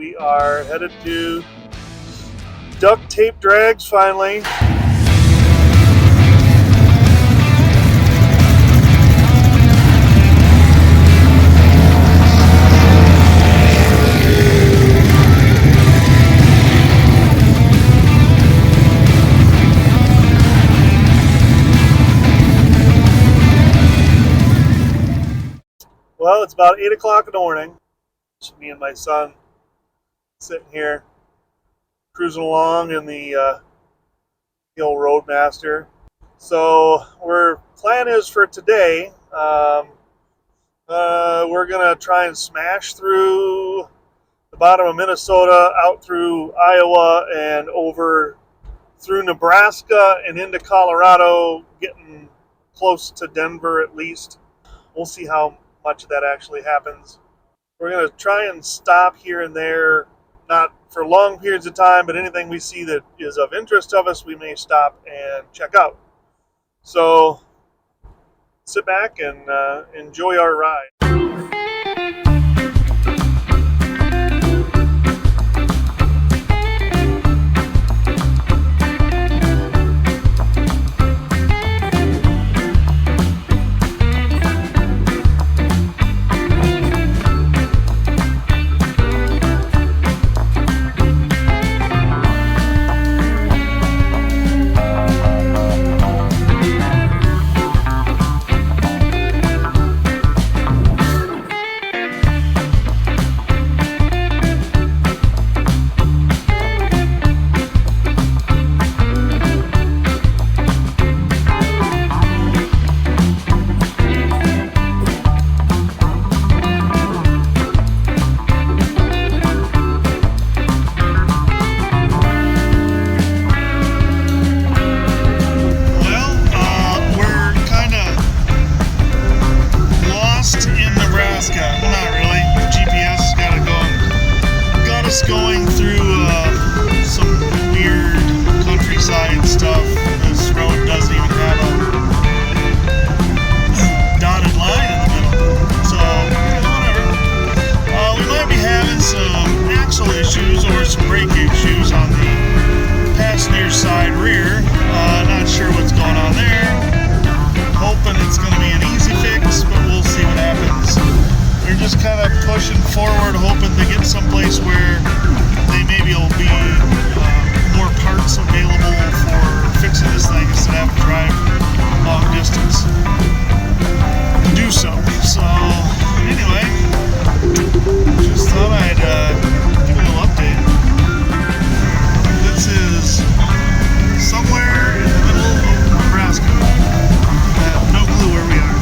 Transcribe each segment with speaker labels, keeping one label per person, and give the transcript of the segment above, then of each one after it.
Speaker 1: We are headed to Duct Tape Drags finally. Well, it's about 8 o'clock in the morning. It's me and my son sitting here cruising along in the old Roadmaster. So our plan is for today, we're going to try and smash through the bottom of Minnesota, out through Iowa, and over through Nebraska and into Colorado, getting close to Denver at least. We'll see how much of that actually happens. We're going to try and stop here and there, not for long periods of time, but anything we see that is of interest to us, we may stop and check out. So sit back and enjoy our ride. Going through some weird countryside stuff. This road doesn't even have a dotted line in the middle, so whatever. We might be having some axle issues or some brake issues on the passenger side rear. Not sure what's going on there. Hoping it's going to be an easy fix, but we'll see what happens. We're just kind of pushing forward, hoping to get someplace where they maybe will be more parts available for fixing this thing instead of having to drive long distance to do so. So anyway, just thought I'd give a little update. This is somewhere in the middle of Nebraska. I have no clue where we are.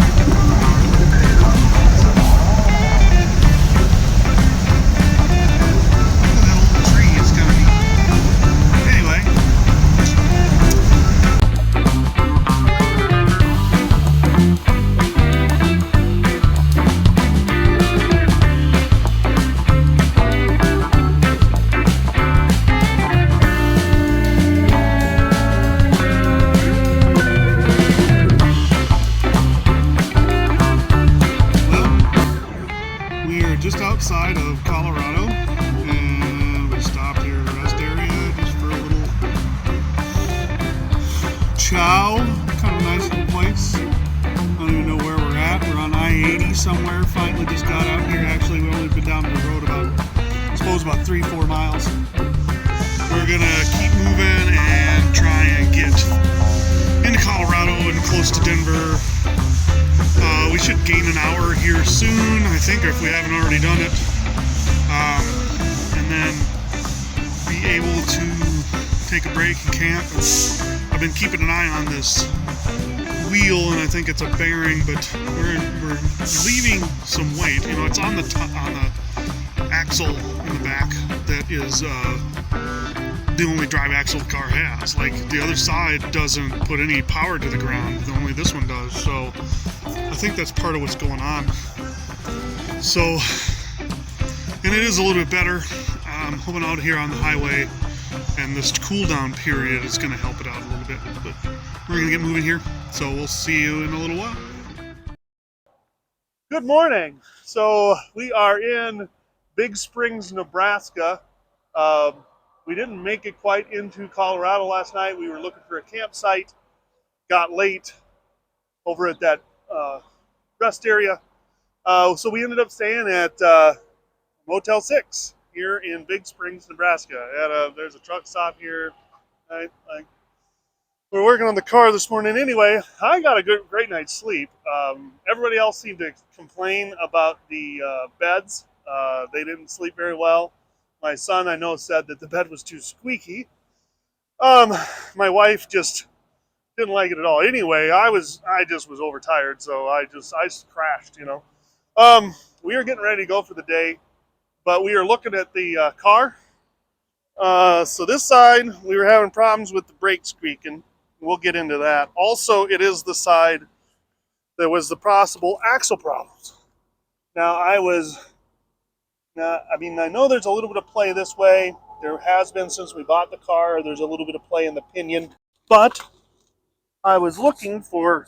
Speaker 1: Just outside of Colorado, and we stopped here at a rest area just for a little chow. Kind of nice little place. I don't even know where we're at. We're on I-80 somewhere. Finally just got out here. Actually, we've only been down the road about 3-4 miles. We're gonna keep moving and try and get into Colorado and close to Denver. We should gain an hour here soon, I think, if we haven't already done it, and then be able to take a break and camp. I've been keeping an eye on this wheel, and I think it's a bearing, but we're leaving some weight. You know, it's on the axle in the back that is the only drive axle the car has. Like, the other side doesn't put any power to the ground, only this one does. So I think that's part of what's going on. So, and it is a little bit better. I'm hoping out here on the highway, and this cool down period is going to help it out a little bit. But we're going to get moving here, so we'll see you in a little while. Good morning. So we are in Big Springs, Nebraska. Um, we didn't make it quite into Colorado last night. We were looking for a campsite, got late over at that rest area. So we ended up staying at Motel 6 here in Big Springs, Nebraska. There's a truck stop here. We're working on the car this morning anyway. I got a great night's sleep. Everybody else seemed to complain about the beds. They didn't sleep very well. My son, I know, said that the bed was too squeaky. My wife just didn't like it at all. Anyway, I just was overtired, so I just crashed. We are getting ready to go for the day, but we are looking at the car. So this side, we were having problems with the brake squeaking. We'll get into that. Also, it is the side that was the possible axle problems. Now, I know there's a little bit of play this way. There has been since we bought the car. There's a little bit of play in the pinion. But I was looking for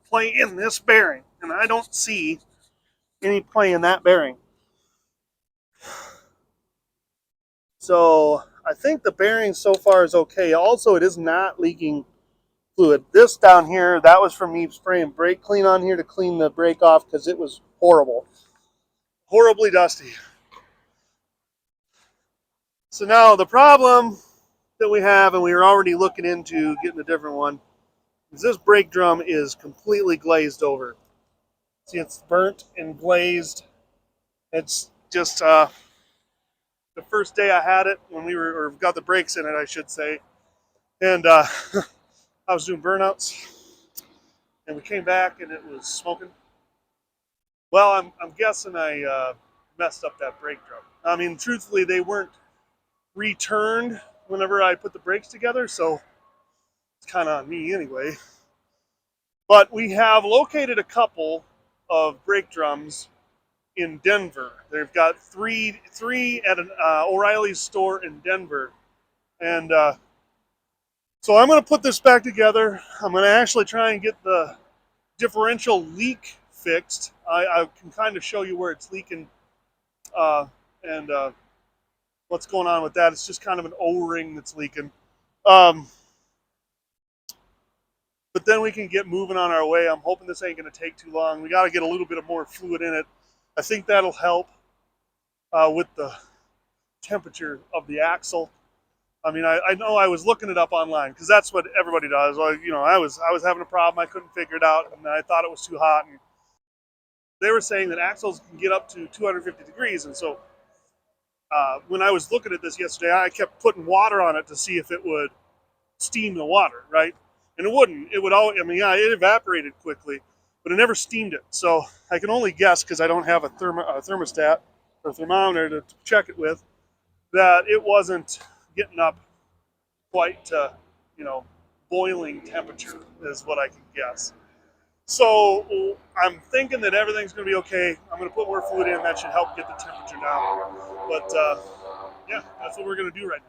Speaker 1: play in this bearing, and I don't see any play in that bearing. So I think the bearing so far is okay. Also, it is not leaking fluid. This down here, that was from me spraying brake clean on here to clean the brake off because it was horrible. Horribly dusty. So now the problem that we have, and we were already looking into getting a different one, is this brake drum is completely glazed over. See, it's burnt and glazed. It's just the first day I had it when or got the brakes in it, I should say, and I was doing burnouts, and we came back and it was smoking. Well, I'm guessing I messed up that brake drum. I mean, truthfully, they weren't returned whenever I put the brakes together, so it's kind of on me anyway. But we have located a couple of brake drums in Denver. They've got three at an O'Reilly's store in Denver, and so I'm going to put this back together. I'm going to actually try and get the differential leak fixed. I can kind of show you where it's leaking and what's going on with that. It's just kind of an O-ring that's leaking. But then we can get moving on our way. I'm hoping this ain't going to take too long. We got to get a little bit of more fluid in it. I think that'll help with the temperature of the axle. I mean, I know I was looking it up online because that's what everybody does. Well, I was having a problem. I couldn't figure it out, and I thought it was too hot. And they were saying that axles can get up to 250 degrees, and so when I was looking at this yesterday, I kept putting water on it to see if it would steam the water, right? And it wouldn't. It would all. I mean, yeah, it evaporated quickly, but it never steamed it. So I can only guess because I don't have a thermostat or thermometer to check it with, that it wasn't getting up quite to, boiling temperature is what I can guess. So I'm thinking that everything's going to be okay. I'm going to put more fluid in. That should help get the temperature down. But yeah, that's what we're going to do right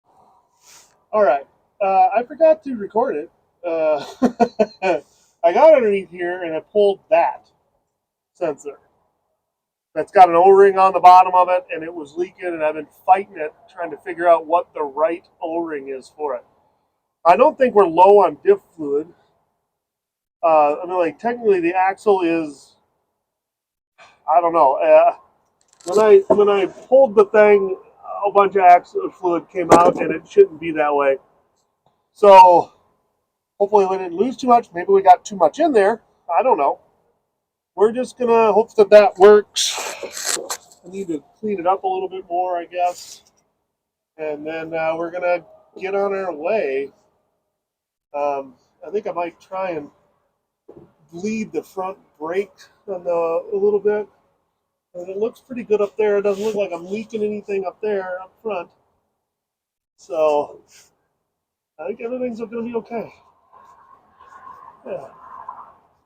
Speaker 1: now. All right. I forgot to record it. I got underneath here and I pulled that sensor. That's got an O-ring on the bottom of it, and it was leaking, and I've been fighting it, trying to figure out what the right O-ring is for it. I don't think we're low on diff fluid. Technically the axle is, I don't know. When I pulled the thing, a bunch of axle fluid came out, and it shouldn't be that way. So hopefully we didn't lose too much. Maybe we got too much in there. I don't know. We're just going to hope that works. I need to clean it up a little bit more, I guess. And then we're going to get on our way. I think I might try and bleed the front brake on a little bit. And it looks pretty good up there. It doesn't look like I'm leaking anything up there up front. So I think everything's going to be okay. Yeah.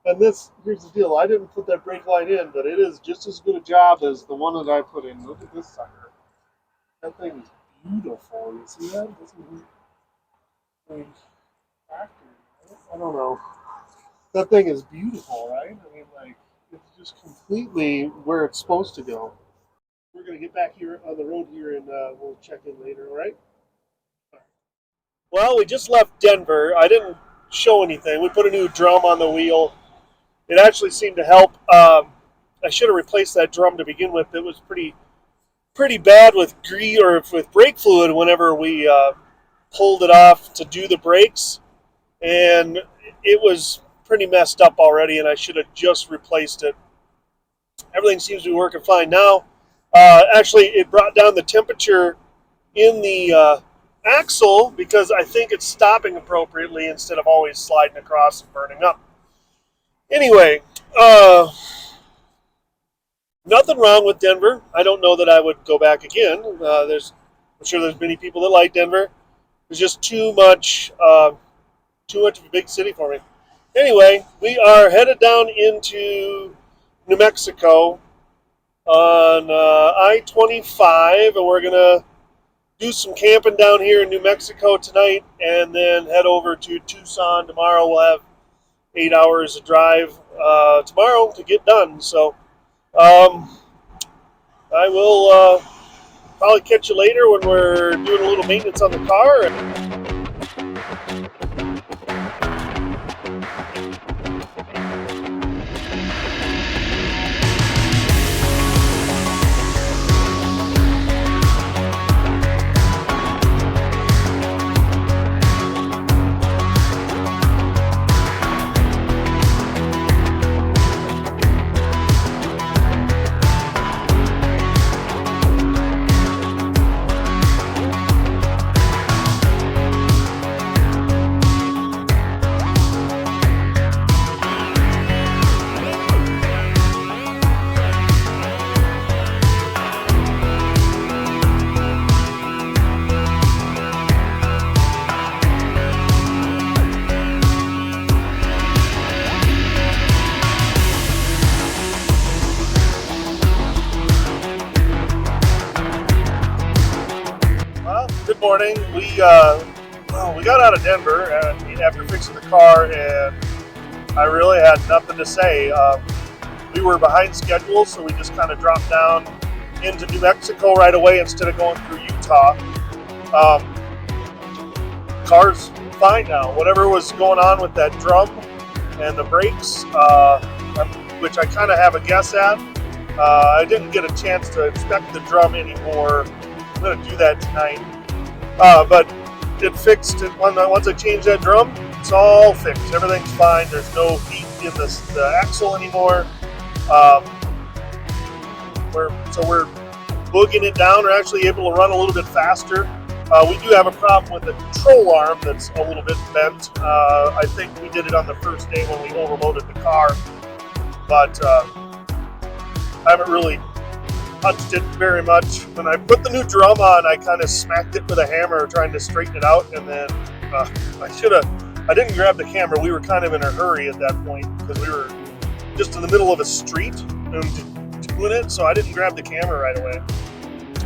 Speaker 1: And here's the deal. I didn't put that brake line in, but it is just as good a job as the one that I put in. Look at this sucker. That thing is beautiful. You see that? I don't know. That thing is beautiful, right? I mean, it's just completely where it's supposed to go.
Speaker 2: We're going to get back here on the road here and we'll check in later, all right? Well, we just left Denver. I didn't show anything. We put a new drum on the wheel. It actually seemed to help. I should have replaced that drum to begin with. It was pretty bad with with brake fluid whenever we pulled it off to do the brakes, and it was pretty messed up already, and I should have just replaced it. Everything seems to be working fine now. Actually, it brought down the temperature in the axle because I think it's stopping appropriately instead of always sliding across and burning up. Anyway, nothing wrong with Denver. I don't know that I would go back again. I'm sure there's many people that like Denver. It's just too much of a big city for me. Anyway, we are headed down into New Mexico on I-25, and we're going to do some camping down here in New Mexico tonight and then head over to Tucson. Tomorrow we'll have 8 hours of drive tomorrow to get done. So I will probably catch you later when we're doing a little maintenance on the car. Good morning. We got out of Denver after fixing the car, and I really had nothing to say. We were behind schedule, so we just kind of dropped down into New Mexico right away instead of going through Utah. Car's fine now. Whatever was going on with that drum and the brakes, which I kind of have a guess at, I didn't get a chance to inspect the drum anymore. I'm going to do that tonight. But it fixed it. Once I changed that drum, it's all fixed. Everything's fine. There's no heat in the axle anymore. We're booging it down. We're actually able to run a little bit faster. We do have a problem with the control arm that's a little bit bent. I think we did it on the first day when we overloaded the car, but I haven't really touched it very much. When I put the new drum on, I kind of smacked it with a hammer trying to straighten it out, and then I didn't grab the camera. We were kind of in a hurry at that point because we were just in the middle of a street and doing it, so I didn't grab the camera right away.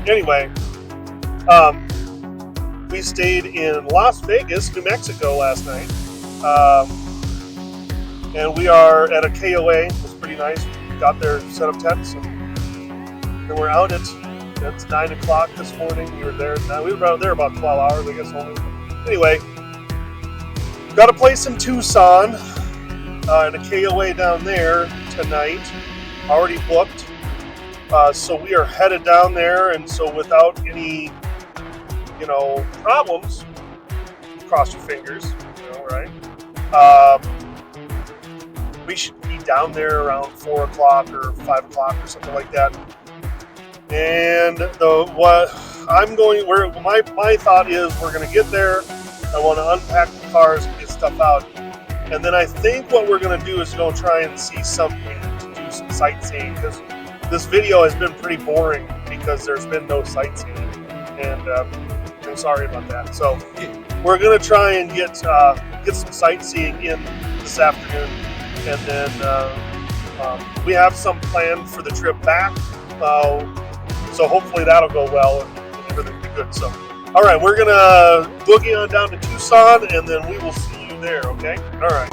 Speaker 2: Anyway, we stayed in Las Vegas, New Mexico last night, and we are at a KOA. It was pretty nice. We got there, set up tents, and we're out it's 9 o'clock this morning. We were there there about 12 hours, I guess, only. Anyway, got a place in Tucson and a KOA down there tonight, already booked. So we are headed down there, and so without any, problems, cross your fingers, right? We should be down there around 4 o'clock or 5 o'clock or something like that. And my thought is we're going to get there. I want to unpack the cars and get stuff out. And then I think what we're going to do is go try and see something to do some sightseeing, because this video has been pretty boring because there's been no sightseeing. And I'm sorry about that. So we're going to try and get some sightseeing in this afternoon. And then we have some planned for the trip back. So hopefully that'll go well and everything will be good. So, all right, we're going to boogie on down to Tucson, and then we will see you there, okay? All right.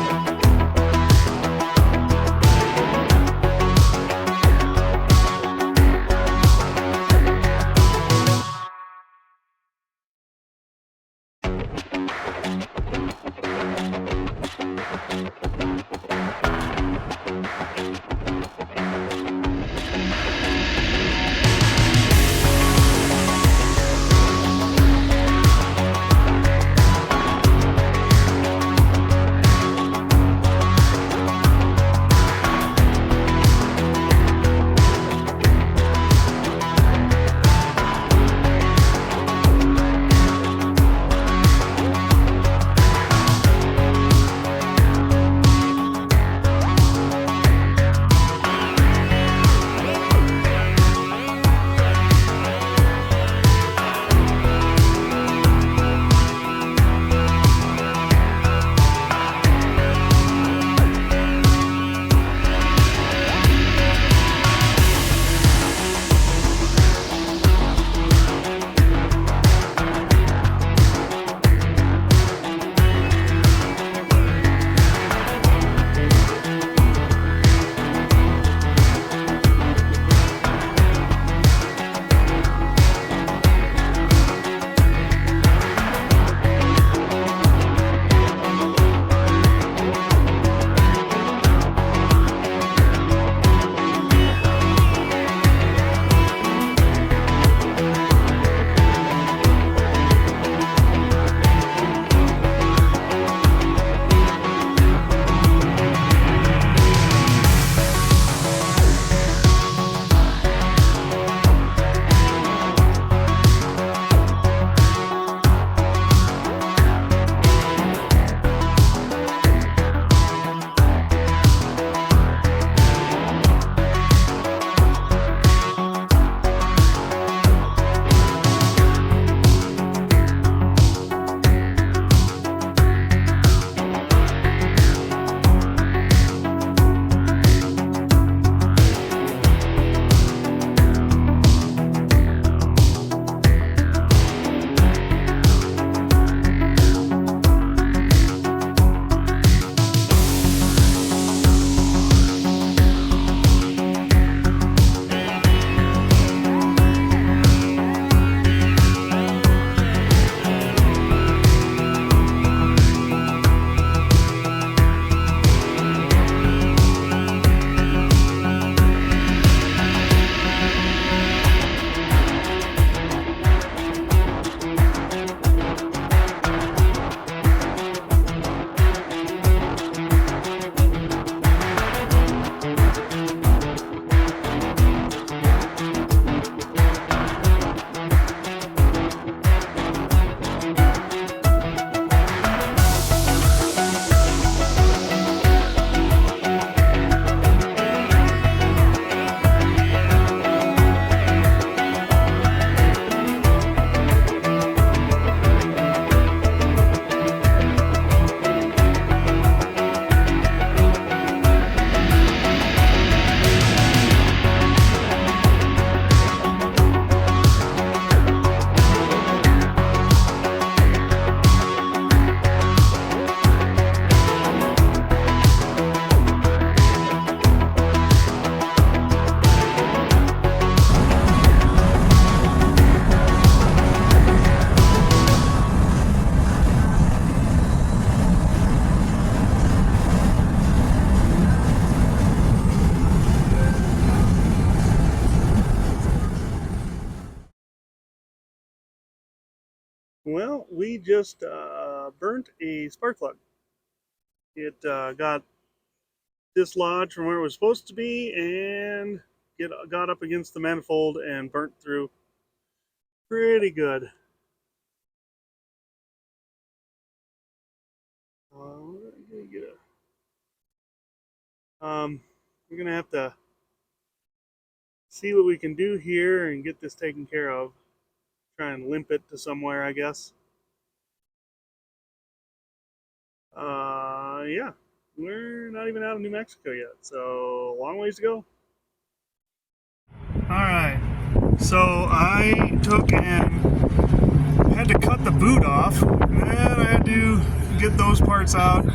Speaker 1: Well, we just burnt a spark plug. It got dislodged from where it was supposed to be and got up against the manifold and burnt through pretty good. We're gonna have to see what we can do here and get this taken care of. Try and limp it to somewhere, I guess. Yeah, we're not even out of New Mexico yet, so long ways to go. All right, so I took and had to cut the boot off, and I had to get those parts out.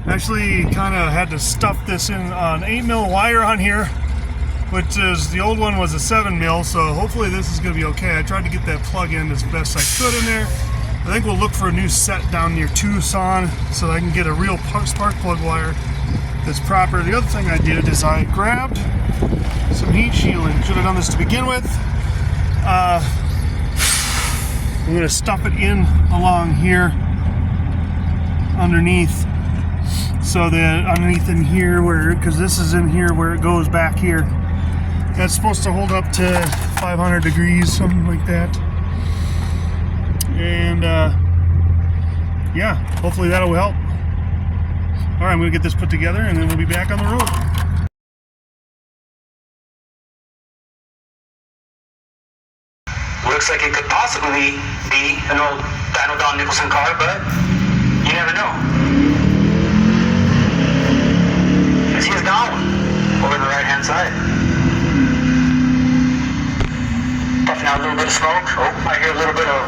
Speaker 1: Actually, kind of had to stuff this in an 8mm wire on here, which is, the old one was a 7mm, so hopefully this is going to be okay. I tried to get that plug in as best I could in there. I think we'll look for a new set down near Tucson so that I can get a real spark plug wire that's proper. The other thing I did is I grabbed some heat shielding. Should have done this to begin with. I'm going to stuff it in along here underneath, so that underneath in here, where, because this is in here where it goes back here, that's supposed to hold up to 500 degrees, something like that. And yeah, hopefully that'll help. All right, I'm gonna get this put together and then we'll be back on the road.
Speaker 3: Looks like it could possibly be an old Daniel Don Nicholson car, but you never know. Because he is down over the right-hand side. Puffing out a little bit of smoke. Oh, I hear a little bit of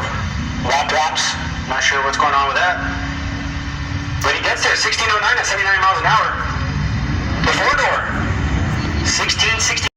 Speaker 3: womp-womps. Not sure what's going on with that. But he gets there, 1609 at 79 miles an hour. The four-door, 1660.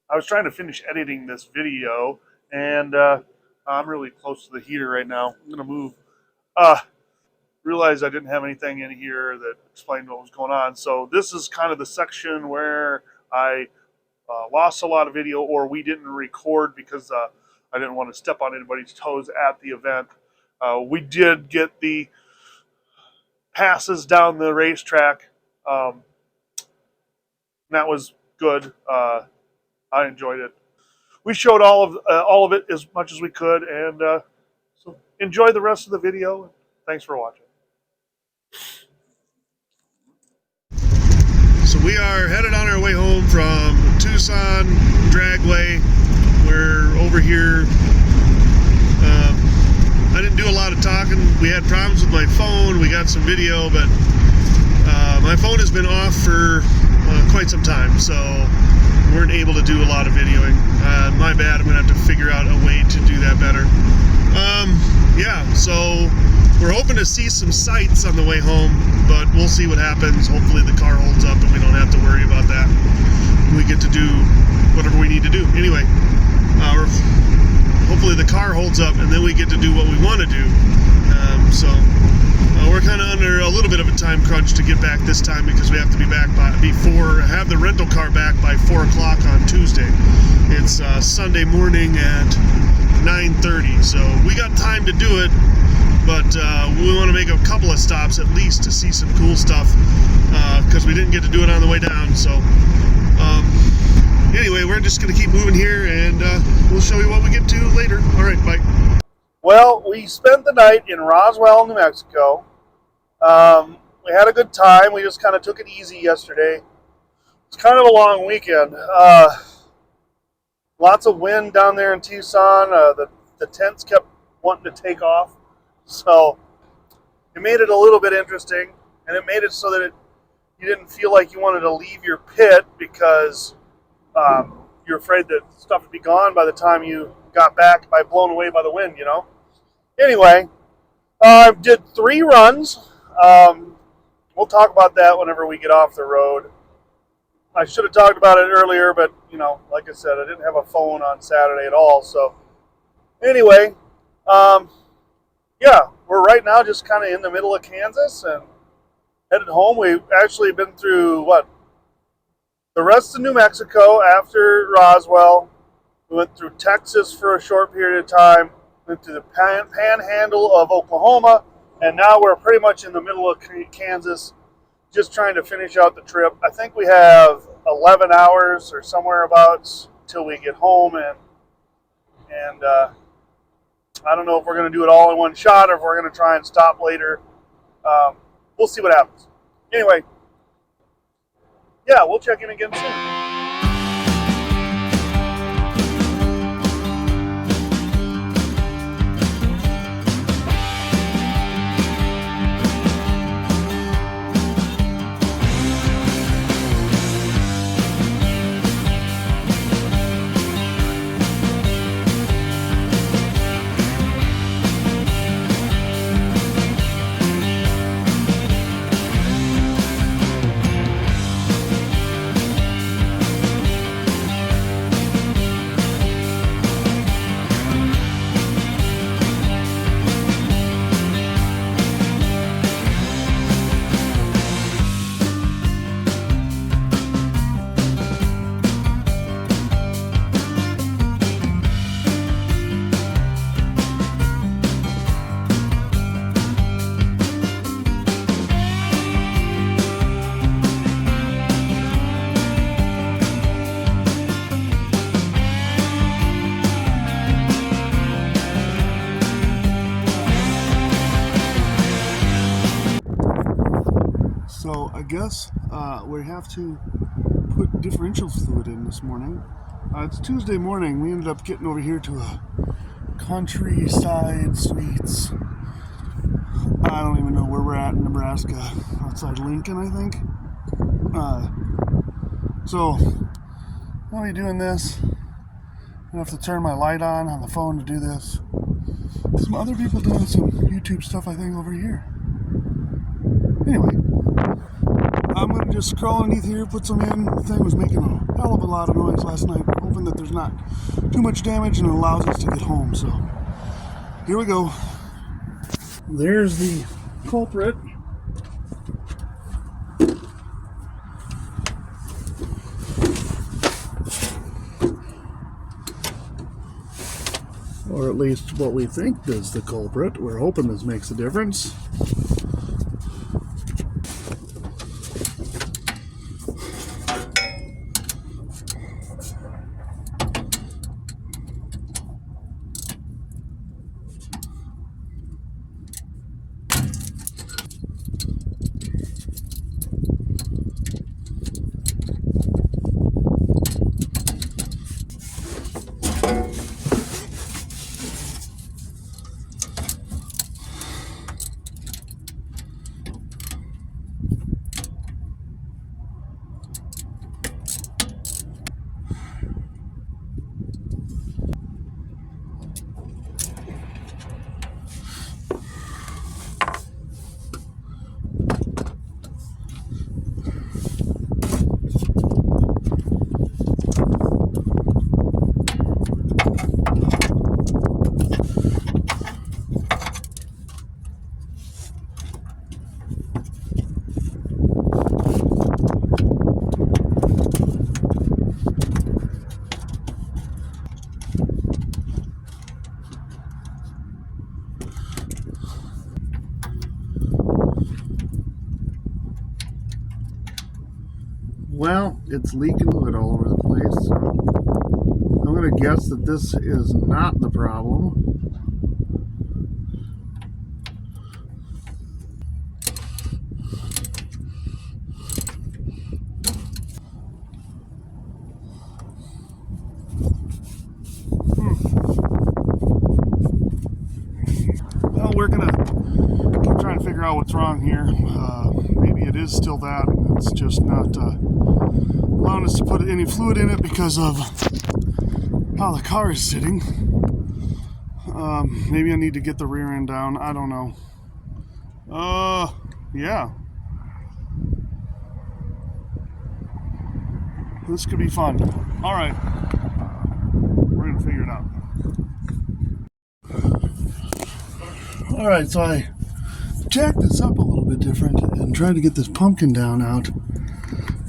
Speaker 2: I was trying to finish editing this video, and I'm really close to the heater right now. I'm gonna move. Realized I didn't have anything in here that explained what was going on. So this is kind of the section where I lost a lot of video, or we didn't record because I didn't want to step on anybody's toes at the event. We did get the passes down the racetrack. That was good. I enjoyed it. We showed all of it as much as we could, and so enjoy the rest of the video. Thanks for watching. So we are headed on our way home from Tucson Dragway. We're over here. I didn't do a lot of talking. We had problems with my phone. We got some video, but my phone has been off for quite some time, so we weren't able to do a lot of videoing. My bad. I'm going to have to figure out a way to do that better. Yeah, so we're hoping to see some sights on the way home, but we'll see what happens. Hopefully the car holds up and we don't have to worry about that. We get to do whatever we need to do. Anyway, hopefully the car holds up and then we get to do what we want to do. So we're kind of under a little bit of a time crunch to get back this time, because we have to be back have the rental car back by 4 o'clock on Tuesday. It's Sunday morning at 9:30, so we got time to do it, but we want to make a couple of stops at least to see some cool stuff, because we didn't get to do it on the way down. So anyway, we're just going to keep moving here, and we'll show you what we get to later. All right, bye. Well, we spent the night in Roswell, New Mexico. We had a good time. We just kind of took it easy yesterday. It's kind of a long weekend. Lots of wind down there in Tucson. The tents kept wanting to take off. So it made it a little bit interesting, and it made it so that you didn't feel like you wanted to leave your pit, because you're afraid that stuff would be gone by the time you got back by blown away by the wind, you know. Anyway, did 3 runs. We'll talk about that whenever we get off the road. I should have talked about it earlier, but, you know, like I said, I didn't have a phone on Saturday at all. So, anyway, yeah, we're right now just kind of in the middle of Kansas and headed home. We've actually been through, the rest of New Mexico after Roswell. We went through Texas for a short period of time, went through the panhandle of Oklahoma, and now we're pretty much in the middle of Kansas, just trying to finish out the trip. I think we have 11 hours or somewhere abouts till we get home, and I don't know if we're going to do it all in one shot or if we're going to try and stop later. We'll see what happens. Anyway, yeah, we'll check in again soon. So I guess we have to put differential fluid in this morning. It's Tuesday morning. We ended up getting over here to a Countryside Sweets. I don't even know where we're at in Nebraska. Outside Lincoln, I think. So I'll be doing this. I have to turn my light on the phone to do this. Some other people doing some YouTube stuff, I think, over here. Anyway, I'm going to just scroll underneath here, put some in. The thing was making a hell of a lot of noise last night. Hoping that there's not too much damage and it allows us to get home. So, here we go. There's the culprit. Or at least what we think is the culprit. We're hoping this makes a difference. Well, it's leaking fluid all over the place, so I'm going to guess that this is not the problem. Well, we're going to keep trying to figure out what's wrong here. Maybe it is still that, and it's just not allowing us to put any fluid in it because of
Speaker 1: how the car is sitting. Maybe I need to get the rear end down. I don't know. Yeah. This could be fun. All right. We're going to figure it out. All right, so I jacked this up a little bit different and tried to get this pumpkin down out.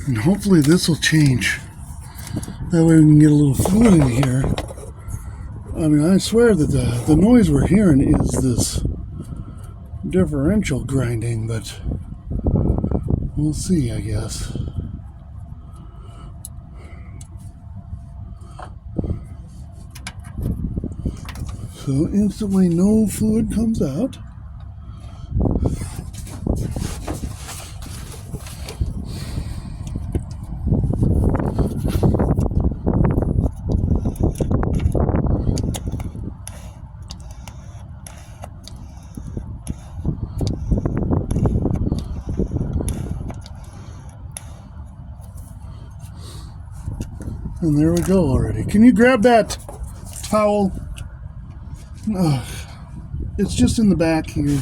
Speaker 1: And hopefully this will change. That way we can get a little fluid in here. I mean, I swear that the noise we're hearing is this differential grinding, but we'll see, I guess. So instantly no fluid comes out. And there we go already. Can you grab that towel? It's just in the back here.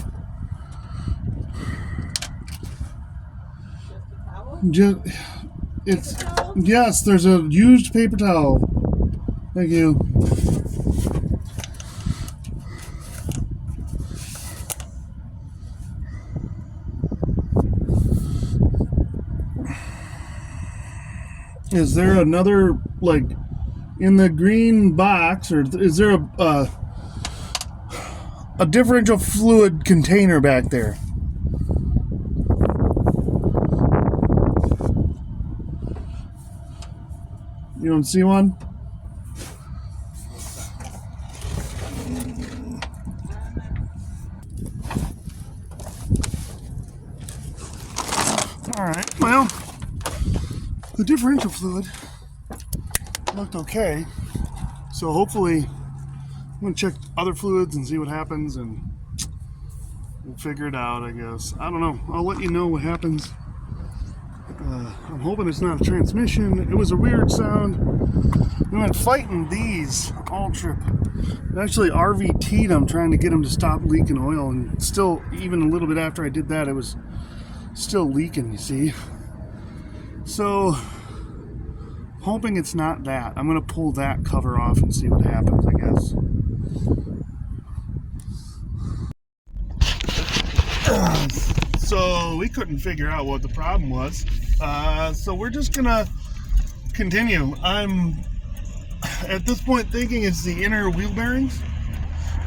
Speaker 1: Yes, there's a used paper towel. Thank you. Is there another, like, in the green box, or is there a differential fluid container back there? You don't see one? All right, well, the differential fluid looked okay, so hopefully I'm going to check other fluids and see what happens, and we'll figure it out, I guess. I don't know. I'll let you know what happens. I'm hoping it's not a transmission. It was a weird sound. We went fighting these all trip. It actually RVT'd them, trying to get them to stop leaking oil, and still, even a little bit after I did that, it was still leaking, you see. So, hoping it's not that. I'm going to pull that cover off and see what happens, I guess. So we couldn't figure out what the problem was. So we're just going to continue. I'm at this point thinking it's the inner wheel bearings.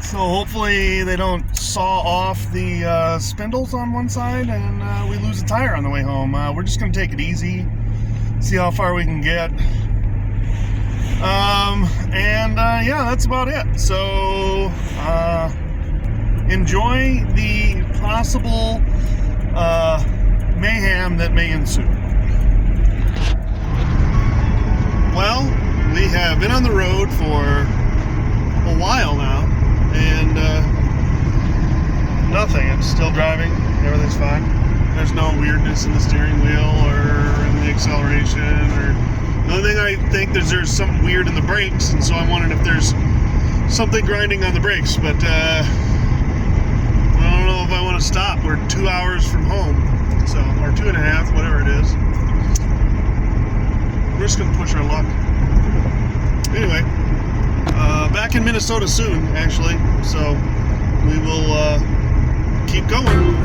Speaker 1: So hopefully they don't saw off the spindles on one side and we lose a tire on the way home. We're just going to take it easy, see how far we can get. Yeah, that's about it. So enjoy the possible mayhem that may ensue. Well, we have been on the road for a while now, and nothing. I'm still driving. Everything's fine. There's no weirdness in the steering wheel or in the acceleration. Or the only thing I think is there's something weird in the brakes, and so I'm wondering if there's something grinding on the brakes. But I don't know if I want to stop. We're 2 hours from home, so, or 2.5, whatever it is. We're just gonna push our luck. Anyway, back in Minnesota soon, actually. So we will keep going.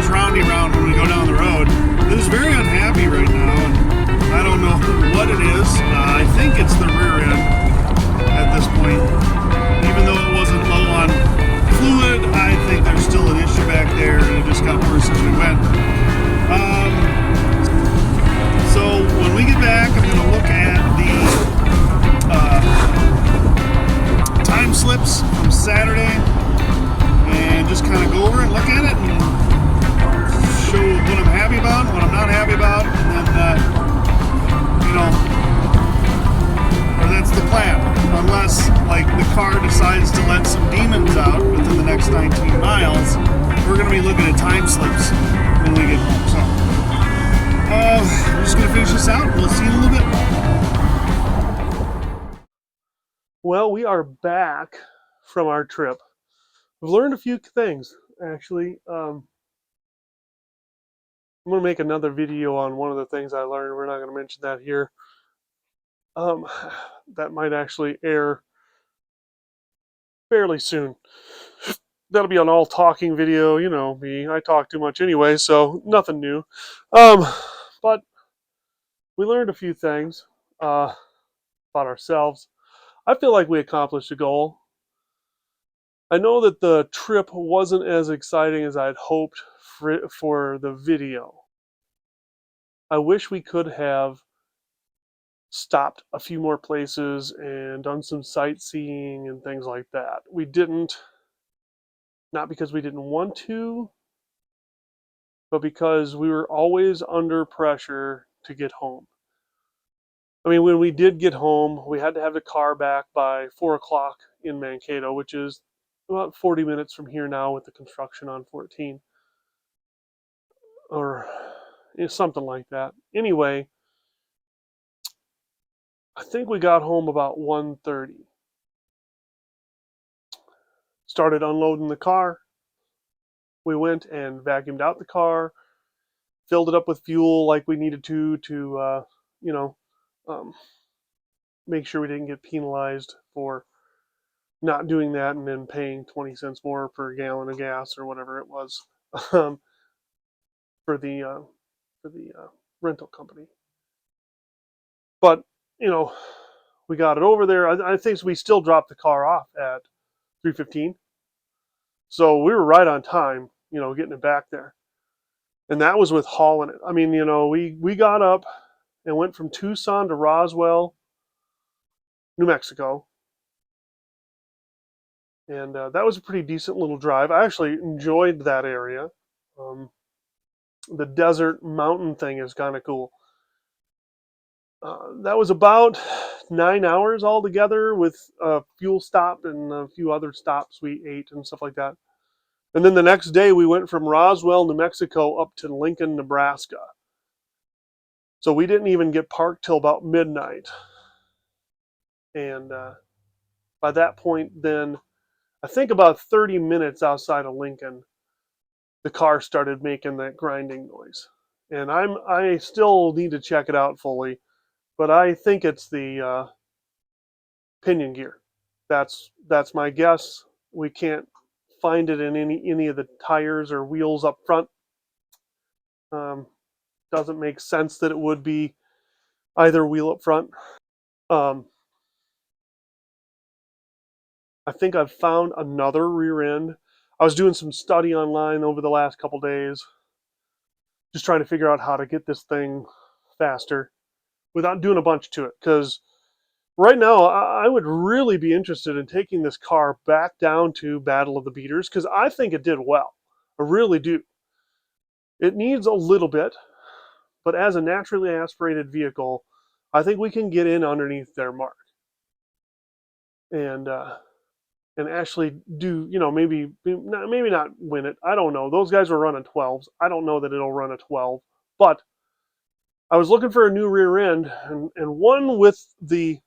Speaker 1: goes roundy round when we go down the road. It is very unhappy right now, and I don't know what it is. I think it's the rear end at this point. Even though it wasn't low on fluid, I think there's still an issue back there, and it just got worse as we went. So when we get back, I'm going to look at the time slips from Saturday and just kind of go over it, look at it, and show what I'm happy about, what I'm not happy about, and then, or that's the plan. Unless, like, the car decides to let some demons out within the next 19 miles, we're going to be looking at time slips when we get home. So, I'm just going to finish this out. We'll see you in a little bit. Well, we are back from our trip. We've learned a few things, actually. I'm going to make another video on one of the things I learned. We're not going to mention that here. That might actually air fairly soon. That'll be an all talking video. You know me, I talk too much anyway, so nothing new. But we learned a few things about ourselves. I feel like we accomplished a goal. I know that the trip wasn't as exciting as I'd hoped for the video. I wish we could have stopped a few more places and done some sightseeing and things like that. We didn't, not because we didn't want to, but because we were always under pressure to get home. I mean, when we did get home, we had to have the car back by 4 o'clock in Mankato, which is about 40 minutes from here now with the construction on 14. Or something like that. Anyway, I think we got home about 1:30. Started unloading the car. We went and vacuumed out the car, filled it up with fuel like we needed to make sure we didn't get penalized for not doing that and then paying 20 cents more per gallon of gas or whatever it was for the rental company. But we got it over there. I think we still dropped the car off at 3:15, so we were right on time, getting it back there. And that was with hauling it. I mean, we got up and went from Tucson to Roswell, New Mexico. And that was a pretty decent little drive. I actually enjoyed that area. The desert mountain thing is kind of cool. That was about 9 hours altogether with a fuel stop and a few other stops we ate and stuff like that. And then the next day we went from Roswell, New Mexico up to Lincoln, Nebraska. So we didn't even get parked till about midnight. And by that point then, I think about 30 minutes outside of Lincoln, the car started making that grinding noise. And I still need to check it out fully, but I think it's the pinion gear. That's my guess. We can't find it in any of the tires or wheels up front. Doesn't make sense that it would be either wheel up front. I think I've found another rear end. I was doing some study online over the last couple days, just trying to figure out how to get this thing faster without doing a bunch to it. Because right now, I would really be interested in taking this car back down to Battle of the Beaters, because I think it did well. I really do. It needs a little bit, but as a naturally aspirated vehicle, I think we can get in underneath their mark. And actually do, maybe not win it. I don't know. Those guys were running 12s. I don't know that it'll run a 12, but I was looking for a new rear end and one with the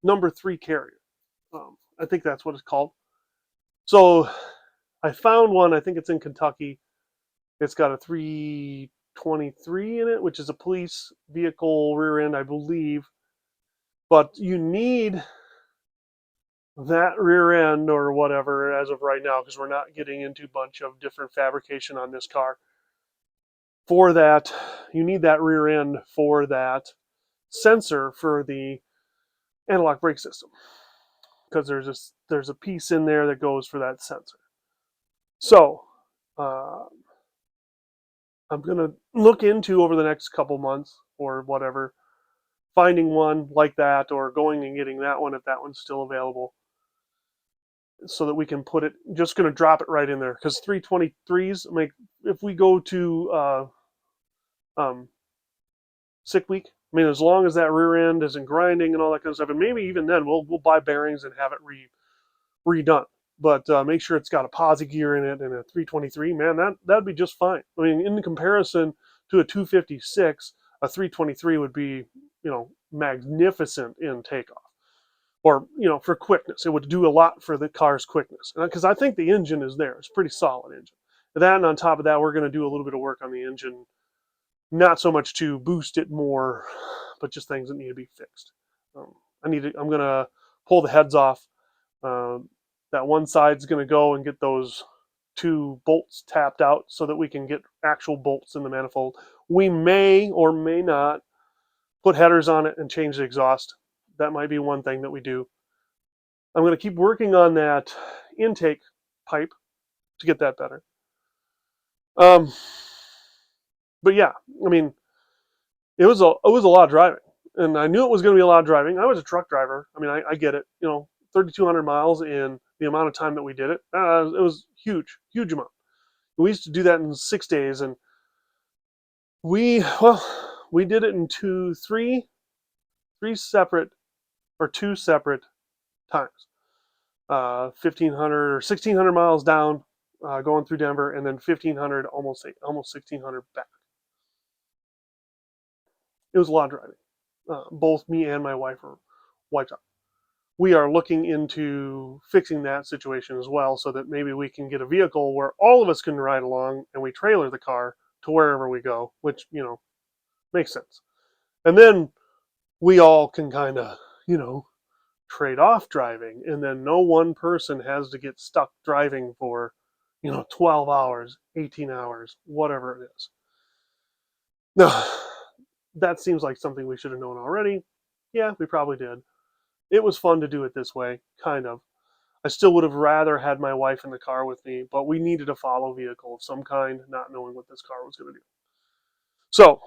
Speaker 1: number 3 carrier. I think that's what it's called. So I found one. I think it's in Kentucky. It's got a 323 in it, which is a police vehicle rear end, I believe. But you need that rear end or whatever as of right now, because we're not getting into a bunch of different fabrication on this car. For that, you need that rear end for that sensor for the analog brake system, because there's a piece in there that goes for that sensor. So uh, I'm gonna look into over the next couple months or whatever, finding one like that or going and getting that one if that one's still available, so that we can put it. Just gonna drop it right in there, because 323s make, if we go to um, sick week. I mean, as long as that rear end isn't grinding and all that kind of stuff, and maybe even then we'll buy bearings and have it redone. But make sure it's got a posi gear in it and a 323. Man, that'd be just fine. I mean, in comparison to a 256, a 323 would be, magnificent in takeoff. Or, for quickness, it would do a lot for the car's quickness. Because I think the engine is there. It's a pretty solid engine. That, and on top of that, we're going to do a little bit of work on the engine, not so much to boost it more, but just things that need to be fixed. I'm going to pull the heads off. That one side's going to go and get those two bolts tapped out so that we can get actual bolts in the manifold. We may or may not put headers on it and change the exhaust. That might be one thing that we do. I'm going to keep working on that intake pipe to get that better. But yeah, I mean, it was a lot of driving, and I knew it was going to be a lot of driving. I was a truck driver. I mean, I get it. 3,200 miles in the amount of time that we did it. It was huge amount. We used to do that in 6 days, and we did it in two separate times. 1,500 or 1,600 miles down, going through Denver, and then 1,500, almost 1,600 back. It was a lot of driving. Both me and my wife are wiped out. We are looking into fixing that situation as well, so that maybe we can get a vehicle where all of us can ride along and we trailer the car to wherever we go, which, makes sense. And then we all can kind of, trade off driving, and then no one person has to get stuck driving for, 12 hours, 18 hours, whatever it is. Now, that seems like something we should have known already. Yeah, we probably did. It was fun to do it this way, kind of. I still would have rather had my wife in the car with me, but we needed a follow vehicle of some kind, not knowing what this car was going to do. So,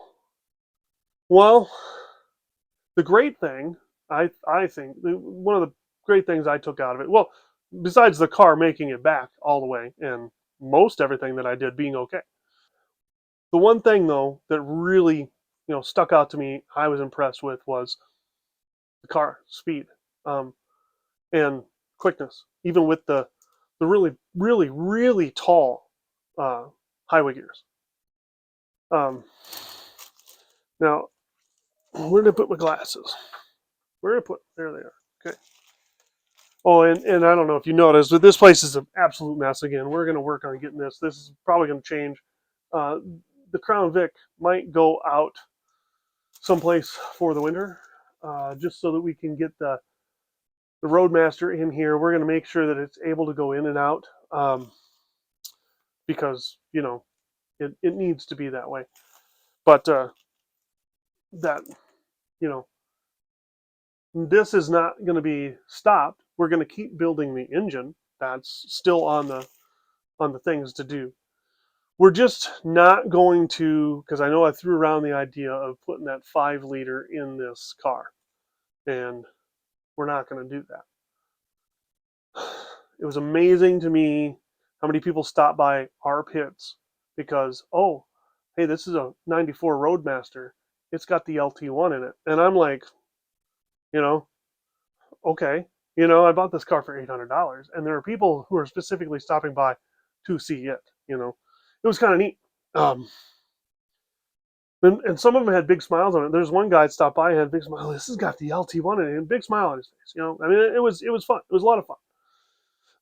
Speaker 1: well, the great thing, I think, one of the great things I took out of it, well, besides the car making it back all the way and most everything that I did being okay. The one thing, though, that really, stuck out to me, I was impressed with, was the car speed, and quickness, even with the really, really, really tall highway gears. Now, where did I put my glasses? There they are. Okay. Oh, and I don't know if you noticed, but this place is an absolute mess again. We're going to work on getting this. This is probably going to change. Uh, the Crown Vic might go out someplace for the winter, just so that we can get the Roadmaster in here. We're going to make sure that it's able to go in and out, because, it needs to be that way. But that, this is not going to be stopped. We're going to keep building the engine. That's still on the things to do. We're just not going to, because I know I threw around the idea of putting that 5-liter in this car, and we're not going to do that. It was amazing to me how many people stop by our pits because, oh, hey, this is a 94 Roadmaster. It's got the LT1 in it. And I'm like, okay, I bought this car for $800. And there are people who are specifically stopping by to see it, It was kind of neat. And some of them had big smiles on it. There's one guy that stopped by and had a big smile. This has got the LT1 in it, and a big smile on his face. I mean, it was fun. It was a lot of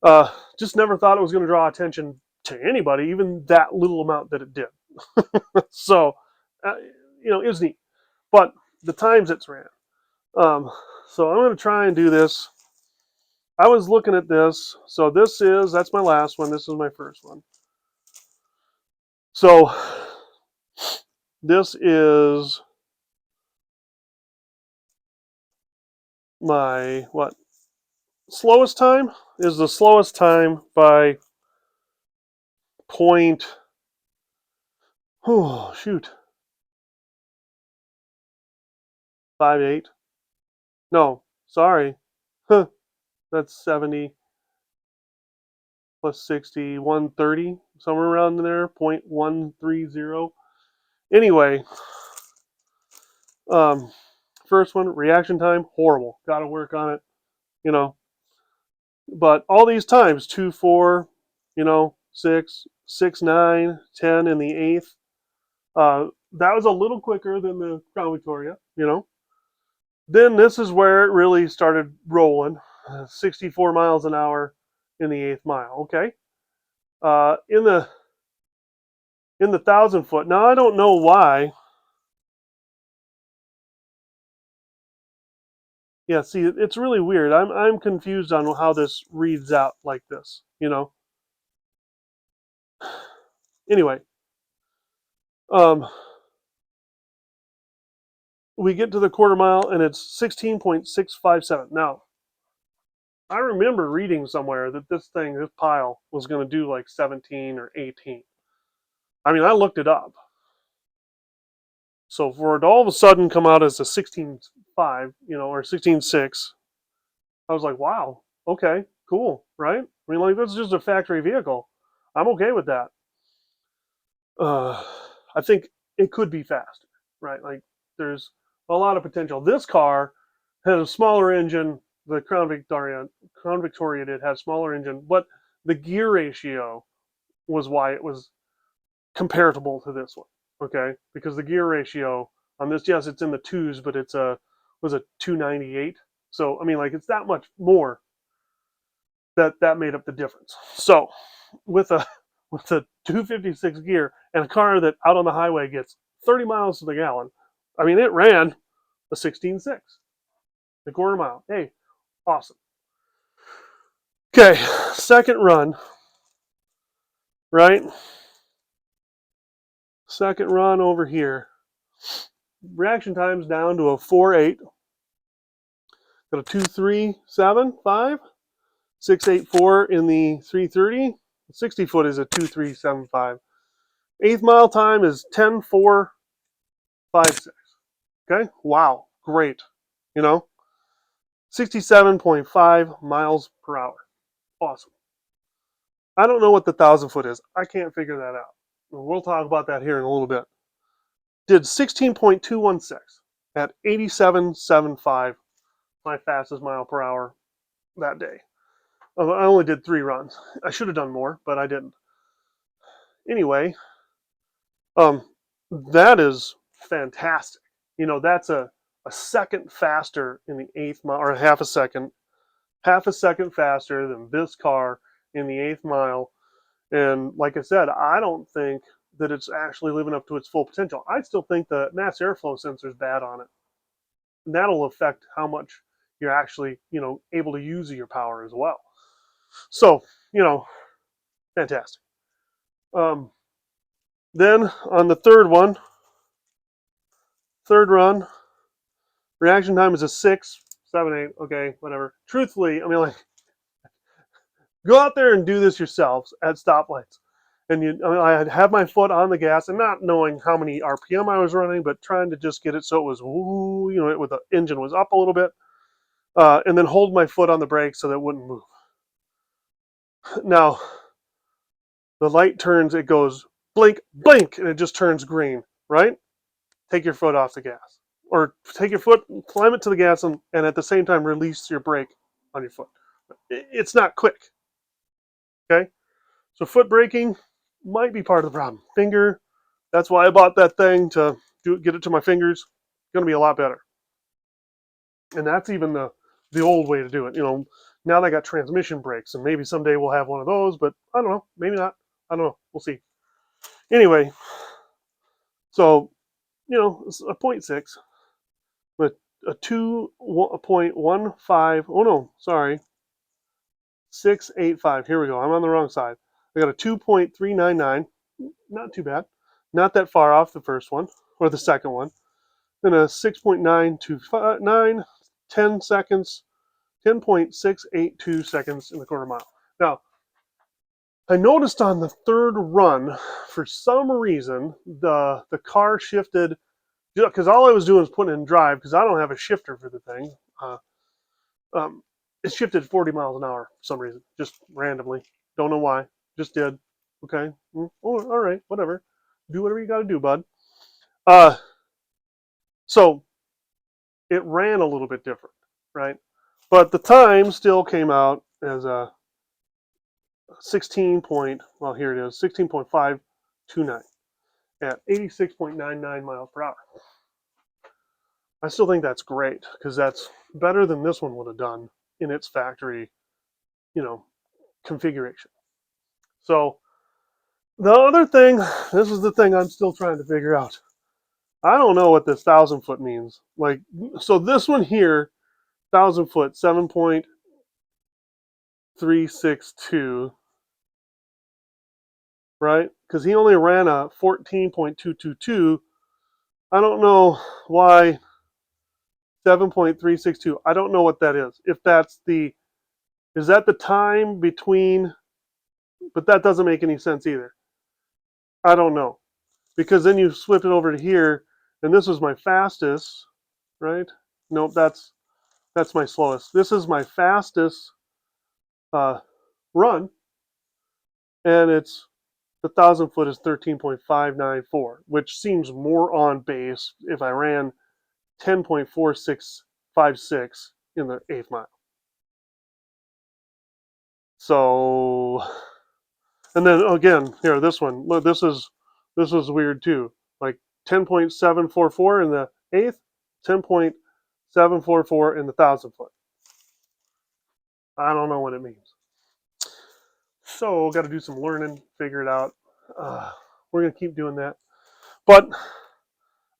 Speaker 1: fun. Just never thought it was going to draw attention to anybody, even that little amount that it did. So, it was neat. But the times it's ran. So I'm going to try and do this I was looking at this. So that's my last one. This is my first one. So this is my, what? Slowest time is the slowest time by point, oh, shoot, 58. No, sorry. Huh, that's 70 plus 60, 130, somewhere around there, 0.130. Anyway, first one, reaction time, horrible. Got to work on it, you know. But all these times, 2, 4, 6, 6, 9, 10 in the eighth. That was a little quicker than the Crown Victoria, Then this is where it really started rolling, 64 miles an hour in the eighth mile. Okay, in the 1,000 foot. Now I don't know why. Yeah, see, it's really weird. I'm confused on how this reads out like this. Anyway, we get to the quarter mile and it's 16.657. Now, I remember reading somewhere that this pile was going to do like 17 or 18. I mean, I looked it up. So for it to all of a sudden come out as a 16.5, or 16.6, I was like, wow, okay, cool, right? I mean, like, that's just a factory vehicle. I'm okay with that. I think it could be faster, right? Like, there's a lot of potential. This car has a smaller engine. The Crown Victoria did have a smaller engine, but the gear ratio was why it was comparable to this one. Okay, because the gear ratio on this, yes, it's in the twos, but it's was a 298. So I mean, like, it's that much more that made up the difference. So with a 256 gear and a car that out on the highway gets 30 miles to the gallon, I mean, it ran a 16.6, the quarter mile. Hey, awesome. Okay, second run, right? Second run over here. Reaction time's down to a 4.8. Got a 2.375, 6.84 in the 330. 60 foot is a 2.375. Eighth mile time is 10.456. Okay, wow, great. 67.5 miles per hour. Awesome. I don't know what the 1,000 foot is. I can't figure that out. We'll talk about that here in a little bit. Did 16.216 at 87.75, my fastest mile per hour that day. I only did 3 runs. I should have done more, but I didn't. Anyway, that is fantastic. That's a second faster in the eighth mile, or half a second faster than this car in the eighth mile. And like I said, I don't think that it's actually living up to its full potential. I still think the mass airflow sensor is bad on it. And that'll affect how much you're actually, able to use your power as well. So, fantastic. Then on the third run, reaction time is a 6, 7, 8. Okay, whatever. Truthfully, I mean, like, go out there and do this yourselves at stoplights. And I had my foot on the gas and not knowing how many RPM I was running, but trying to just get it so it was, with the engine was up a little bit, and then hold my foot on the brake so that it wouldn't move. Now, the light turns, it goes blink, blink, and it just turns green, right? Take your foot off the gas. Or take your foot, climb it to the gas, and at the same time release your brake on your foot. It's not quick. Okay? So foot braking might be part of the problem. Finger, that's why I bought that thing to get it to my fingers. It's going to be a lot better. And that's even the old way to do it. Now they got transmission brakes, and maybe someday we'll have one of those, but I don't know. Maybe not. I don't know. We'll see. Anyway, so, it's a 0.6 with a 2.15. Oh, no, sorry.
Speaker 2: 2.685. Here we go. I'm on the wrong side. I got a 2.399. Not too bad. Not that far off the first one or the second one. Then a 6.929, 10 seconds, 10.682 seconds in the quarter mile. Now, I noticed on the third run, for some reason, the car shifted, because all I was doing was putting in drive, because I don't have a shifter for the thing. It shifted 40 miles an hour for some reason, just randomly. Don't know why. Just did. Okay. Oh, all right. Whatever. Do whatever you got to do, bud. So it ran a little bit different, right? But the time still came out as a 16.529 at 86.99 miles per hour. I still think that's great because that's better than this one would have done in its factory, configuration. So the other thing, this is the thing I'm still trying to figure out. I don't know what this 1,000 foot means. Like, so this one here, 1,000 foot, 7.362, right? Because he only ran a 14.222. I don't know why 7.362. I don't know what that is. If that's is that the time between, but that doesn't make any sense either. I don't know. Because then you flip it over to here, and this was my fastest, right? Nope, that's my slowest. This is my fastest run, and it's the 1,000 foot is 13.594, which seems more on base if I ran 10.4656 in the 8th mile. So, and then again, here, this one, look, this is weird too. Like 10.744 in the 8th, 10.744 in the 1,000 foot. I don't know what it means. So, got to do some learning, figure it out. We're going to keep doing that. But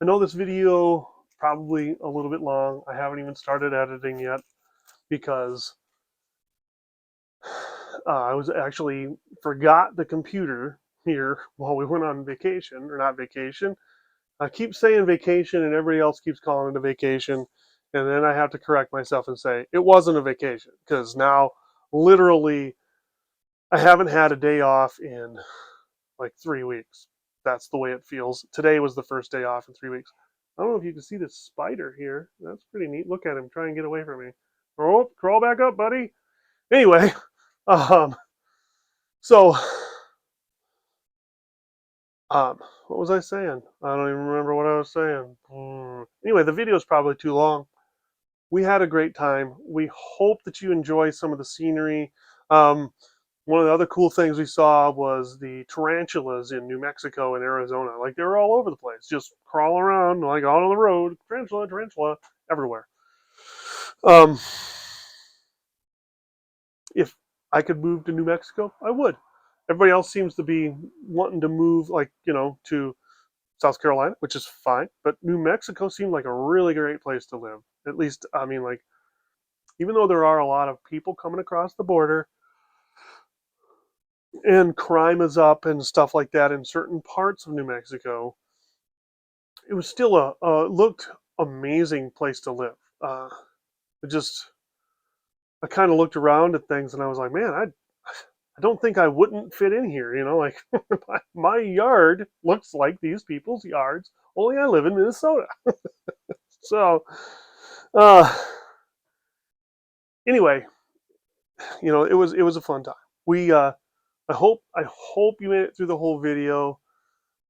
Speaker 2: I know this video probably a little bit long. I haven't even started editing yet because I was actually forgot the computer here while we went on vacation, or not vacation. I keep saying vacation and everybody else keeps calling it a vacation. And then I have to correct myself and say it wasn't a vacation because now literally I haven't had a day off in like 3 weeks. That's the way it feels. Today was the first day off in 3 weeks. I don't know if you can see this spider here. That's pretty neat. Look at him. Try and get away from me. Oh, crawl back up, buddy. Anyway, so, what was I saying? I don't even remember what I was saying. Anyway, the video is probably too long. We had a great time. We hope that you enjoy some of the scenery. One of the other cool things we saw was the tarantulas in New Mexico and Arizona. Like, they were all over the place, just crawling around, like out on the road. Tarantula, everywhere. If I could move to New Mexico, I would. Everybody else seems to be wanting to move, like, to South Carolina, which is fine. But New Mexico seemed like a really great place to live. At least, I mean, like, even though there are a lot of people coming across the border, and crime is up and stuff like that in certain parts of New Mexico, it was still looked amazing place to live. I kind of looked around at things and I was like, man, I don't think I wouldn't fit in here. Like my yard looks like these people's yards. Only I live in Minnesota. So, anyway, it was a fun time. We I hope you made it through the whole video.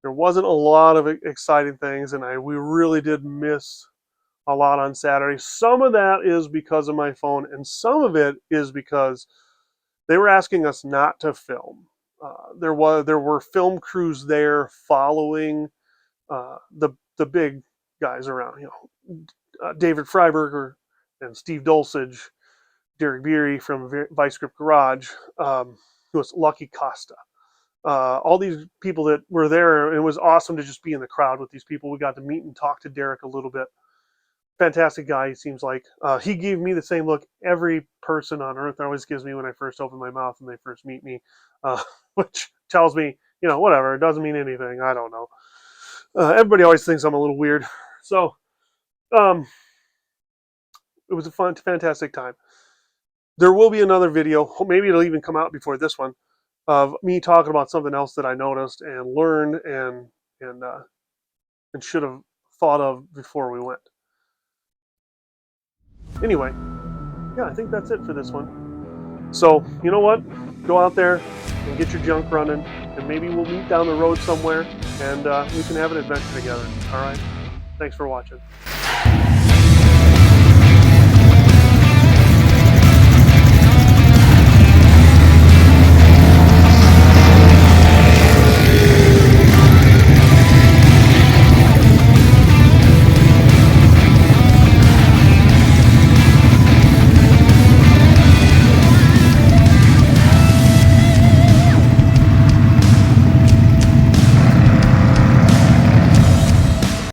Speaker 2: There wasn't a lot of exciting things, and we really did miss a lot on Saturday. Some of that is because of my phone, and some of it is because they were asking us not to film. There were film crews there following the big guys around. David Freiberger and Steve Dulcich, Derek Beery from Vice Grip Garage, who was Lucky Costa. All these people that were there, it was awesome to just be in the crowd with these people. We got to meet and talk to Derek a little bit. fantastic guy, he seems like. He gave me the same look every person on earth always gives me when I first open my mouth and they first meet me, which tells me, whatever. It doesn't mean anything. I don't know. Everybody always thinks I'm a little weird. So, it was a fantastic time. There will be another video. Maybe it'll even come out before this one, of me talking about something else that I noticed and learned and should have thought of before we went. Anyway, yeah, I think that's it for this one. So, you know what? Go out there and get your junk running, and maybe we'll meet down the road somewhere, and we can have an adventure together. All right? Thanks for watching.